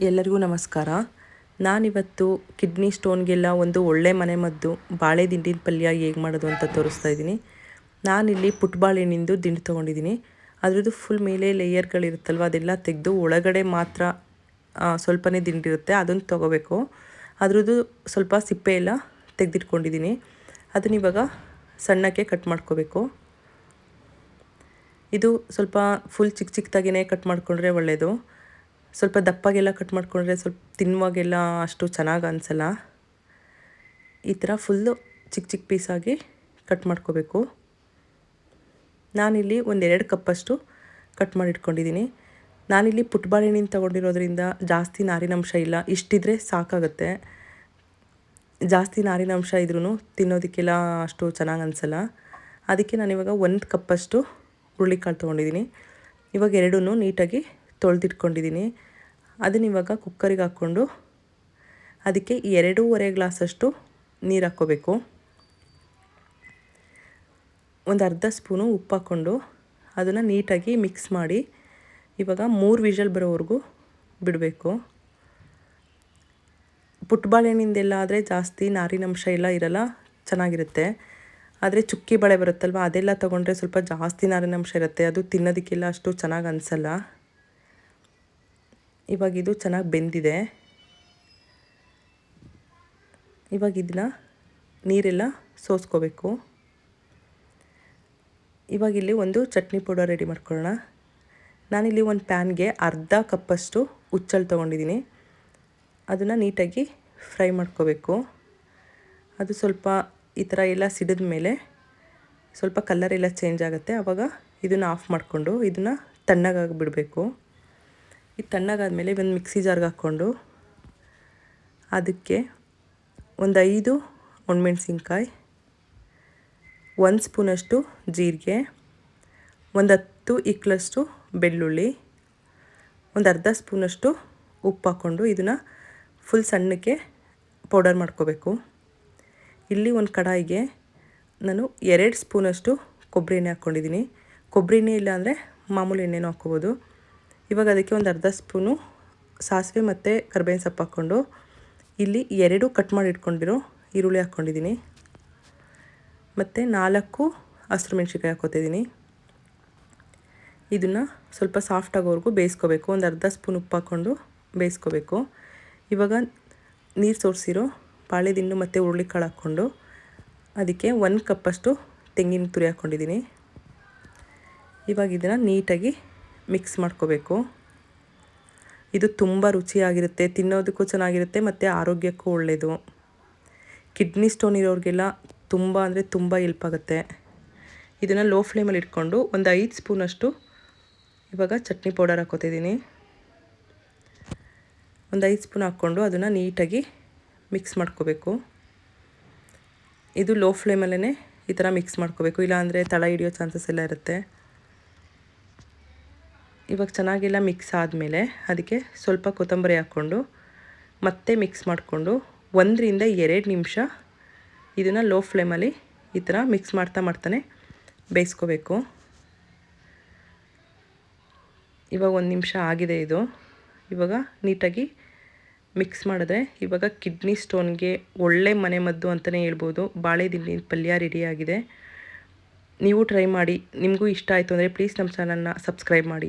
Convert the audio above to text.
ಎಲ್ಲರಿಗೂ ನಮಸ್ಕಾರ. ನಾನಿವತ್ತು ಕಿಡ್ನಿ ಸ್ಟೋನ್ಗೆಲ್ಲ ಒಂದು ಒಳ್ಳೆ ಮನೆಮದ್ದು ಬಾಳೆ ದಿಂಡಿನ ಪಲ್ಯ ಹೇಗೆ ಮಾಡೋದು ಅಂತ ತೋರಿಸ್ತಾ ಇದ್ದೀನಿ. ನಾನಿಲ್ಲಿ ಪುಟ್ಬಾಳೆಹಣ್ಣಿಂದು ದಿಂಡು ತೊಗೊಂಡಿದ್ದೀನಿ. ಅದ್ರದ್ದು ಫುಲ್ ಮೇಲೆ ಲೇಯರ್ಗಳಿರುತ್ತಲ್ವ ಅದೆಲ್ಲ ತೆಗೆದು ಒಳಗಡೆ ಮಾತ್ರ ಸ್ವಲ್ಪನೇ ದಿಂಡಿರುತ್ತೆ, ಅದನ್ನು ತೊಗೋಬೇಕು. ಅದ್ರದ್ದು ಸ್ವಲ್ಪ ಸಿಪ್ಪೆ ಎಲ್ಲ ತೆಗೆದಿಟ್ಕೊಂಡಿದ್ದೀನಿ. ಅದನ್ನ ಇವಾಗ ಸಣ್ಣಕ್ಕೆ ಕಟ್ ಮಾಡ್ಕೋಬೇಕು. ಇದು ಸ್ವಲ್ಪ ಫುಲ್ ಚಿಕ್ಕ ಚಿಕ್ಕದಾಗಿಯೇ ಕಟ್ ಮಾಡಿಕೊಂಡ್ರೆ ಒಳ್ಳೆಯದು. ಸ್ವಲ್ಪ ದಪ್ಪಾಗೆಲ್ಲ ಕಟ್ ಮಾಡಿಕೊಂಡ್ರೆ ಸ್ವಲ್ಪ ತಿನ್ನುವಾಗೆಲ್ಲ ಅಷ್ಟು ಚೆನ್ನಾಗಿ ಅನಿಸಲ್ಲ. ಈ ಥರ ಫುಲ್ಲು ಚಿಕ್ಕ ಚಿಕ್ಕ ಪೀಸಾಗಿ ಕಟ್ ಮಾಡ್ಕೋಬೇಕು. ನಾನಿಲ್ಲಿ 1-2 ಕಪ್ಪಷ್ಟು ಕಟ್ ಮಾಡಿ ಇಟ್ಕೊಂಡಿದ್ದೀನಿ. ನಾನಿಲ್ಲಿ ಪುಟ್ಬಾಳೆಹಣ್ಣಿನ ತೊಗೊಂಡಿರೋದ್ರಿಂದ ಜಾಸ್ತಿ ನಾರಿನಂಶ ಇಲ್ಲ, ಇಷ್ಟಿದ್ರೆ ಸಾಕಾಗುತ್ತೆ. ಜಾಸ್ತಿ ನಾರಿನಂಶ ಇದ್ರೂ ತಿನ್ನೋದಕ್ಕೆಲ್ಲ ಅಷ್ಟು ಚೆನ್ನಾಗಿ ಅನಿಸಲ್ಲ. ಅದಕ್ಕೆ ನಾನಿವಾಗ 1 ಕಪ್ಪಷ್ಟು ಹುರುಳಿಕಾಳು ತೊಗೊಂಡಿದ್ದೀನಿ. ಇವಾಗ ಎರಡನ್ನೂ ನೀಟಾಗಿ ತೊಳೆದಿಟ್ಕೊಂಡಿದ್ದೀನಿ. ಅದನ್ನಿವಾಗ ಕುಕ್ಕರಿಗೆ ಹಾಕ್ಕೊಂಡು ಅದಕ್ಕೆ 2.5 ಗ್ಲಾಸಷ್ಟು ನೀರು ಹಾಕ್ಕೋಬೇಕು. ಒಂದು ಅರ್ಧ ಸ್ಪೂನು ಉಪ್ಪು ಹಾಕ್ಕೊಂಡು ಅದನ್ನು ನೀಟಾಗಿ ಮಿಕ್ಸ್ ಮಾಡಿ ಇವಾಗ 3 ವಿಷಲ್ ಬರೋವರೆಗೂ ಬಿಡಬೇಕು. ಪುಟ್ಬಾಳೆಹಣ್ಣಿಂದೆಲ್ಲ ಆದರೆ ಜಾಸ್ತಿ ನಾರಿನಂಶ ಎಲ್ಲ ಇರಲ್ಲ, ಚೆನ್ನಾಗಿರುತ್ತೆ. ಆದರೆ ಚುಕ್ಕಿ ಬಾಳೆ ಬರುತ್ತಲ್ವ ಅದೆಲ್ಲ ತೊಗೊಂಡ್ರೆ ಸ್ವಲ್ಪ ಜಾಸ್ತಿ ನಾರಿನಂಶ ಇರುತ್ತೆ, ಅದು ತಿನ್ನೋದಕ್ಕೆಲ್ಲ ಅಷ್ಟು ಚೆನ್ನಾಗಿ ಅನಿಸಲ್ಲ. ಇವಾಗ ಇದು ಚೆನ್ನಾಗಿ ಬೆಂದಿದೆ. ಇವಾಗ ಇದನ್ನ ನೀರೆಲ್ಲ ಸೋಸ್ಕೋಬೇಕು. ಇವಾಗ ಇಲ್ಲಿ ಒಂದು ಚಟ್ನಿ ಪೌಡರ್ ರೆಡಿ ಮಾಡ್ಕೊಳ್ಳೋಣ. ನಾನಿಲ್ಲಿ ಒಂದು ಪ್ಯಾನ್ಗೆ ಅರ್ಧ ಕಪ್ಪಷ್ಟು ಹುಚ್ಚಳು ತೊಗೊಂಡಿದ್ದೀನಿ. ಅದನ್ನು ನೀಟಾಗಿ ಫ್ರೈ ಮಾಡ್ಕೋಬೇಕು. ಅದು ಸ್ವಲ್ಪ ಈ ಥರ ಎಲ್ಲ ಸಿಡಿದ ಮೇಲೆ ಸ್ವಲ್ಪ ಕಲರೆಲ್ಲ ಚೇಂಜ್ ಆಗುತ್ತೆ. ಆವಾಗ ಇದನ್ನು ಆಫ್ ಮಾಡಿಕೊಂಡು ಇದನ್ನು ತಣ್ಣಗಾಗಿ ಬಿಡಬೇಕು. ಇದು ತಣ್ಣಗಾದ್ಮೇಲೆ ಒಂದು ಮಿಕ್ಸಿ ಜಾರ್ಗೆ ಹಾಕ್ಕೊಂಡು ಅದಕ್ಕೆ ಒಂದು 5 ಒಣಮೆಣ್ಸಿನ್ಕಾಯಿ, 1 ಸ್ಪೂನಷ್ಟು ಜೀರಿಗೆ, ಒಂದು 10 ಇಕ್ಲಷ್ಟು ಬೆಳ್ಳುಳ್ಳಿ, ಒಂದು ಅರ್ಧ ಸ್ಪೂನಷ್ಟು ಉಪ್ಪು ಹಾಕ್ಕೊಂಡು ಇದನ್ನು ಫುಲ್ ಸಣ್ಣಕ್ಕೆ ಪೌಡರ್ ಮಾಡ್ಕೋಬೇಕು. ಇಲ್ಲಿ ಒಂದು ಕಡಾಯಿಗೆ ನಾನು 2 ಸ್ಪೂನಷ್ಟು ಕೊಬ್ಬರಿ ಎಣ್ಣೆ ಹಾಕ್ಕೊಂಡಿದ್ದೀನಿ. ಕೊಬ್ಬರಿ ಎಣ್ಣೆ ಇಲ್ಲ ಅಂದರೆ ಮಾಮೂಲಿ ಎಣ್ಣೆನೂ ಹಾಕ್ಕೋಬೋದು. ಇವಾಗ ಅದಕ್ಕೆ ಒಂದು ಅರ್ಧ ಸ್ಪೂನು ಸಾಸಿವೆ ಮತ್ತು ಕರಿಬೇವಿನ ಸೊಪ್ಪು ಹಾಕ್ಕೊಂಡು ಇಲ್ಲಿ 2 ಕಟ್ ಮಾಡಿ ಇಟ್ಕೊಂಡಿರೋ ಈರುಳ್ಳಿ ಹಾಕ್ಕೊಂಡಿದ್ದೀನಿ ಮತ್ತು 4 ಹಸಿರು ಮೆಣಸಿನ್ಕಾಯಿ ಹಾಕ್ಕೊತಿದ್ದೀನಿ. ಇದನ್ನು ಸ್ವಲ್ಪ ಸಾಫ್ಟ್ ಆಗೋವರೆಗೂ ಬೇಯಿಸ್ಕೋಬೇಕು. ಒಂದು ಅರ್ಧ ಸ್ಪೂನ್ ಉಪ್ಪು ಹಾಕ್ಕೊಂಡು ಬೇಯಿಸ್ಕೋಬೇಕು. ಇವಾಗ ನೀರು ಸೋರಿಸಿರೋ ಬಾಳೆದಿಂಡು ಮತ್ತು ಹುರುಳಿಕಾಳು ಹಾಕ್ಕೊಂಡು ಅದಕ್ಕೆ 1 ಕಪ್ಪಷ್ಟು ತೆಂಗಿನ ತುರಿ ಹಾಕ್ಕೊಂಡಿದ್ದೀನಿ. ಇವಾಗ ಇದನ್ನು ನೀಟಾಗಿ ಮಿಕ್ಸ್ ಮಾಡ್ಕೋಬೇಕು. ಇದು ತುಂಬ ರುಚಿಯಾಗಿರುತ್ತೆ, ತಿನ್ನೋದಕ್ಕೂ ಚೆನ್ನಾಗಿರುತ್ತೆ ಮತ್ತು ಆರೋಗ್ಯಕ್ಕೂ ಒಳ್ಳೆಯದು. ಕಿಡ್ನಿ ಸ್ಟೋನ್ ಇರೋರಿಗೆಲ್ಲ ತುಂಬ ಅಂದರೆ ತುಂಬ ಹೆಲ್ಪ್ ಆಗುತ್ತೆ. ಇದನ್ನು ಲೋ ಫ್ಲೇಮಲ್ಲಿ ಇಟ್ಕೊಂಡು ಒಂದು 5 ಸ್ಪೂನಷ್ಟು ಇವಾಗ ಚಟ್ನಿ ಪೌಡರ್ ಹಾಕ್ಕೊತಿದ್ದೀನಿ. ಒಂದು 5 ಸ್ಪೂನ್ ಹಾಕ್ಕೊಂಡು ಅದನ್ನು ನೀಟಾಗಿ ಮಿಕ್ಸ್ ಮಾಡ್ಕೋಬೇಕು. ಇದು ಲೋ ಫ್ಲೇಮಲ್ಲೇ ಈ ಥರ ಮಿಕ್ಸ್ ಮಾಡ್ಕೋಬೇಕು, ಇಲ್ಲಾಂದರೆ ತಳ ಹಿಡಿಯೋ ಚಾನ್ಸಸ್ ಎಲ್ಲ ಇರುತ್ತೆ. ಇವಾಗ ಚೆನ್ನಾಗೆಲ್ಲ ಮಿಕ್ಸ್ ಆದಮೇಲೆ ಅದಕ್ಕೆ ಸ್ವಲ್ಪ ಕೊತ್ತಂಬರಿ ಹಾಕ್ಕೊಂಡು ಮತ್ತೆ ಮಿಕ್ಸ್ ಮಾಡಿಕೊಂಡು 1-2 ನಿಮಿಷ ಇದನ್ನು ಲೋ ಫ್ಲೇಮಲ್ಲಿ ಈ ಥರ ಮಿಕ್ಸ್ ಮಾಡ್ತಾನೆ ಬೇಯಿಸ್ಕೋಬೇಕು. ಇವಾಗ 1 ನಿಮಿಷ ಆಗಿದೆ ಇದು. ಇವಾಗ ನೀಟಾಗಿ ಮಿಕ್ಸ್ ಮಾಡಿದ್ರೆ ಇವಾಗ ಕಿಡ್ನಿ ಸ್ಟೋನ್ಗೆ ಒಳ್ಳೆ ಮನೆಮದ್ದು ಅಂತಲೇ ಹೇಳ್ಬೋದು. ಬಾಳೆ ದಿಂಡಿನ ಪಲ್ಯ ರೆಡಿಯಾಗಿದೆ. ನೀವು ಟ್ರೈ ಮಾಡಿ. ನಿಮಗೂ ಇಷ್ಟ ಆಯಿತು ಅಂದರೆ ಪ್ಲೀಸ್ ನಮ್ಮ ಚಾನಲ್ನ ಸಬ್ಸ್ಕ್ರೈಬ್ ಮಾಡಿ.